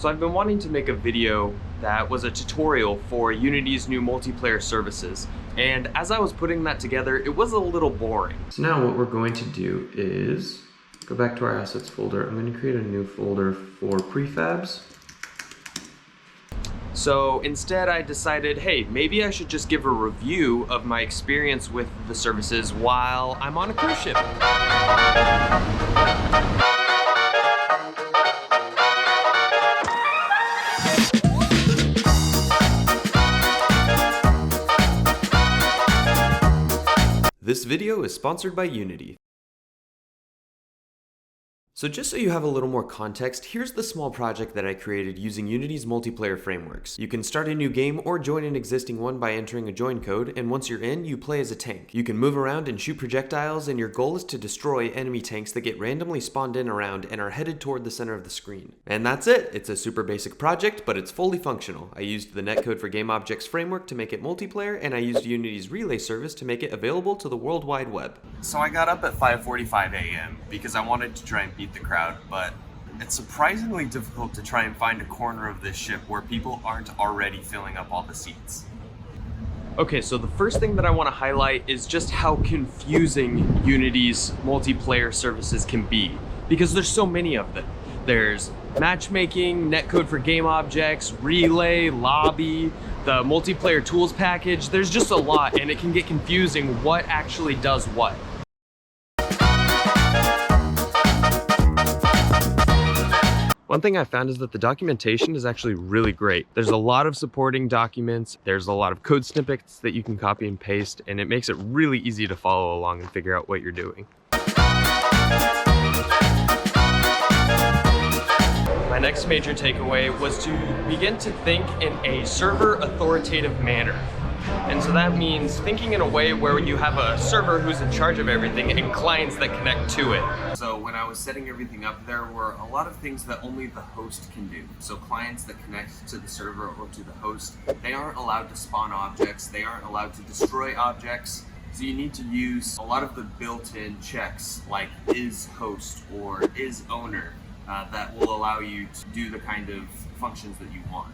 So I've been wanting to make a video that was a tutorial for Unity's new multiplayer services, and as I was putting that together, it was a little boring. So now what we're going to do is go back to our assets folder. I'm going to create a new folder for prefabs. So instead I decided, hey, maybe I should just give a review of my experience with the services while I'm on a cruise ship. This video is sponsored by Unity. So just so you have a little more context, here's the small project that I created using Unity's multiplayer frameworks. You can start a new game or join an existing one by entering a join code, and once you're in, you play as a tank. You can move around and shoot projectiles, and your goal is to destroy enemy tanks that get randomly spawned in around and are headed toward the center of the screen. And that's it! It's a super basic project, but it's fully functional. I used the netcode for GameObjects framework to make it multiplayer, and I used Unity's relay service to make it available to the World Wide Web. So I got up at 5:45 a.m. because I wanted to try and beat the crowd, but it's surprisingly difficult to try and find a corner of this ship where people aren't already filling up all the seats. Okay, so the first thing that I want to highlight is just how confusing Unity's multiplayer services can be, because there's so many of them. There's matchmaking, netcode for GameObjects, relay, lobby, the multiplayer tools package. There's just a lot, and it can get confusing what actually does what. One thing I found is that the documentation is actually really great. There's a lot of supporting documents, there's a lot of code snippets that you can copy and paste, and it makes it really easy to follow along and figure out what you're doing. My next major takeaway was to begin to think in a server authoritative manner. And so that means thinking in a way where you have a server who's in charge of everything and clients that connect to it. So when I was setting everything up, there were a lot of things that only the host can do. So clients that connect to the server or to the host, they aren't allowed to spawn objects, they aren't allowed to destroy objects. So you need to use a lot of the built-in checks like is host or is owner that will allow you to do the kind of functions that you want.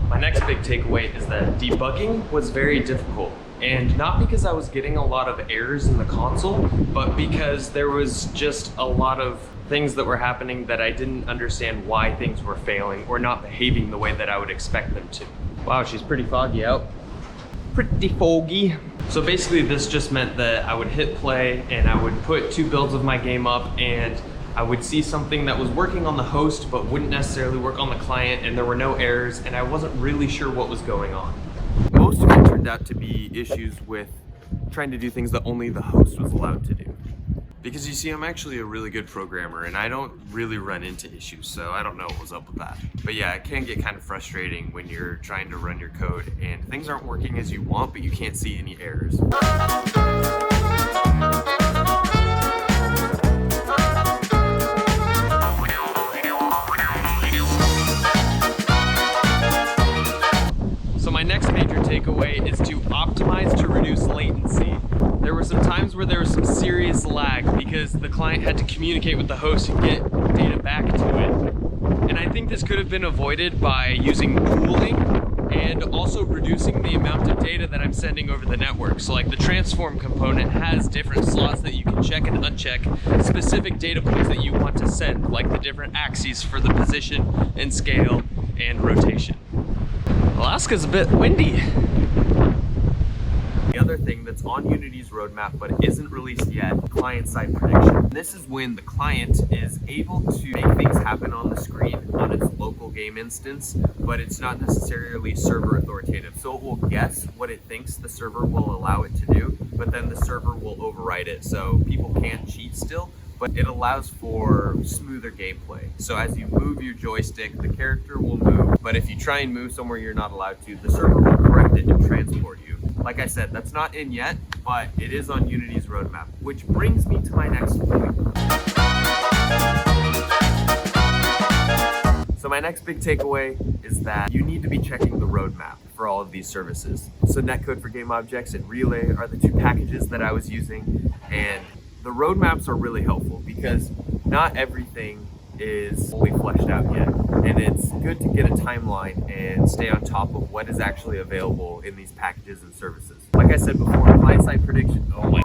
My next big takeaway is that debugging was very difficult, and not because I was getting a lot of errors in the console, but because there was just a lot of things that were happening that I didn't understand why things were failing or not behaving the way that I would expect them to. Wow, she's pretty foggy out. Pretty foggy. So basically this just meant that I would hit play and I would put two builds of my game up, and I would see something that was working on the host but wouldn't necessarily work on the client, and there were no errors, and I wasn't really sure what was going on. Most of it turned out to be issues with trying to do things that only the host was allowed to do. Because you see, I'm actually a really good programmer and I don't really run into issues, so I don't know what was up with that. But yeah, it can get kind of frustrating when you're trying to run your code and things aren't working as you want, but you can't see any errors. My next major takeaway is to optimize to reduce latency. There were some times where there was some serious lag because the client had to communicate with the host and get data back to it. And I think this could have been avoided by using pooling and also reducing the amount of data that I'm sending over the network. So like the transform component has different slots that you can check and uncheck specific data points that you want to send, like the different axes for the position and scale and rotation. Alaska's a bit windy. The other thing that's on Unity's roadmap but isn't released yet, client-side prediction. This is when the client is able to make things happen on the screen on its local game instance, but it's not necessarily server authoritative. So it will guess what it thinks the server will allow it to do, but then the server will override it, so people can't cheat still, but it allows for smoother gameplay. So as you move your joystick, the character will move, but if you try and move somewhere you're not allowed to, the server will correct it and transport you. Like I said, that's not in yet, but it is on Unity's roadmap, which brings me to my next point. So my next big takeaway is that you need to be checking the roadmap for all of these services. So netcode for game objects and relay are the two packages that I was using, and the roadmaps are really helpful because not everything is fully fleshed out yet, and it's good to get a timeline and stay on top of what is actually available in these packages and services. Like I said before, client-side prediction, oh my,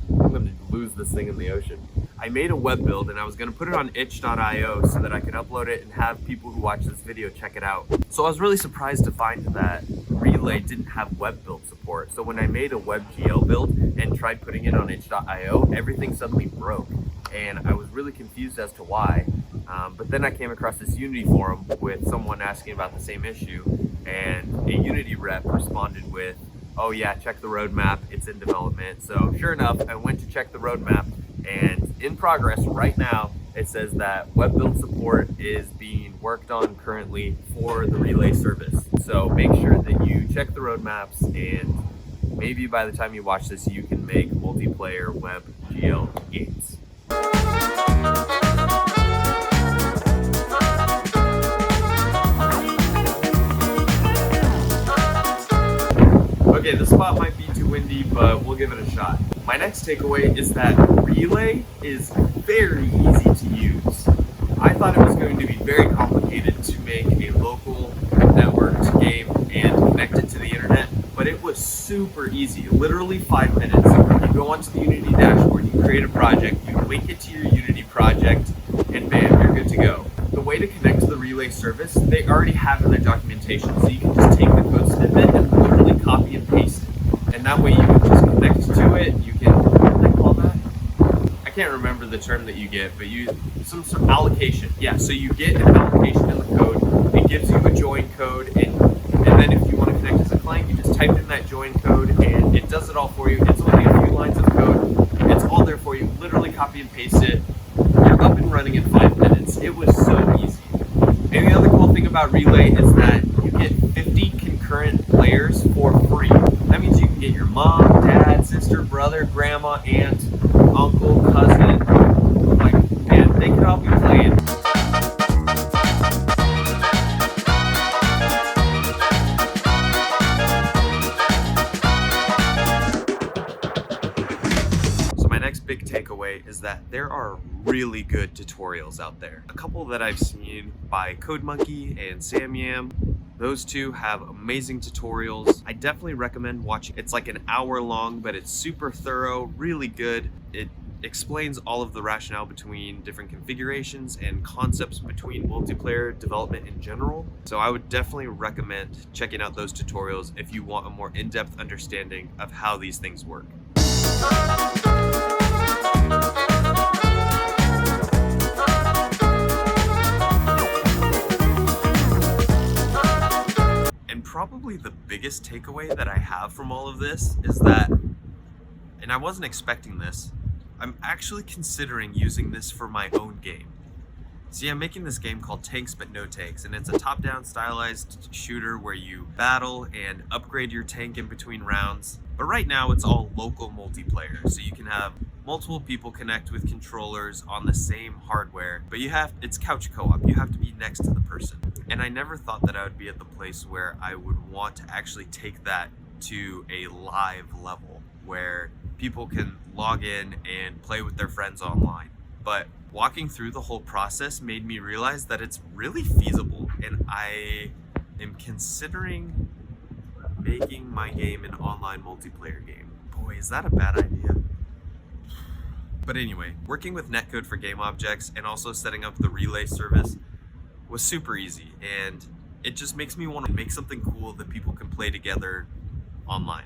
I'm going to lose this thing in the ocean. I made a web build and I was going to put it on itch.io so that I could upload it and have people who watch this video check it out. So I was really surprised to find that Relay didn't have web build support. So when I made a WebGL build and tried putting it on itch.io, everything suddenly broke. And I was really confused as to why. But then I came across this Unity forum with someone asking about the same issue, and a Unity rep responded with, oh yeah, check the roadmap, it's in development. So sure enough, I went to check the roadmap, and in progress right now, it says that web build support is being worked on currently for the Relay service. So make sure that you check the roadmaps, and maybe by the time you watch this, you can make multiplayer WebGL games. Okay, the spot might be too windy, but we'll give it a shot. My next takeaway is that Relay is very easy to use. I thought it was going to be very complicated to make a local networked game and connect it to the internet, but it was super easy, literally 5 minutes. You go onto the Unity dashboard, you create a project, you link it to your Unity project, and bam, you're good to go. The way to connect to the Relay service, they already have in their documentation, so you can just take the code snippet and literally copy and paste it. And that way you can just connect to it, you can, what do they call that? I can't remember the term that you get, but some sort of allocation. Yeah, so you get an allocation in the code, it gives you a join code, and then if you want to connect as a client, you just type in that join code, and it does it all for you. It's only a few lines of code, it's all there for you, literally copy and paste it. You're up and running in 5 minutes. It was so easy. And the other cool thing about Relay is that you get 50 concurrent players for free. That means you can get your mom, dad, sister, brother, grandma, aunt, uncle, cousin, like, man, they could all be playing. Big takeaway is that there are really good tutorials out there. A couple that I've seen by CodeMonkey and SamYam, those two have amazing tutorials. I definitely recommend watching. It's like an hour long, but it's super thorough, really good. It explains all of the rationale between different configurations and concepts between multiplayer development in general. So I would definitely recommend checking out those tutorials if you want a more in-depth understanding of how these things work. And probably the biggest takeaway that I have from all of this is that, and I wasn't expecting this, I'm actually considering using this for my own game. See, I'm making this game called Tanks But No Tanks, and it's a top-down stylized shooter where you battle and upgrade your tank in between rounds. But right now it's all local multiplayer, so you can have multiple people connect with controllers on the same hardware, but it's couch co-op. You have to be next to the person. And I never thought that I would be at the place where I would want to actually take that to a live level where people can log in and play with their friends online. But walking through the whole process made me realize that it's really feasible, and I am considering making my game an online multiplayer game. Boy, is that a bad idea. But anyway, working with netcode for game objects and also setting up the Relay service was super easy, and it just makes me want to make something cool that people can play together online.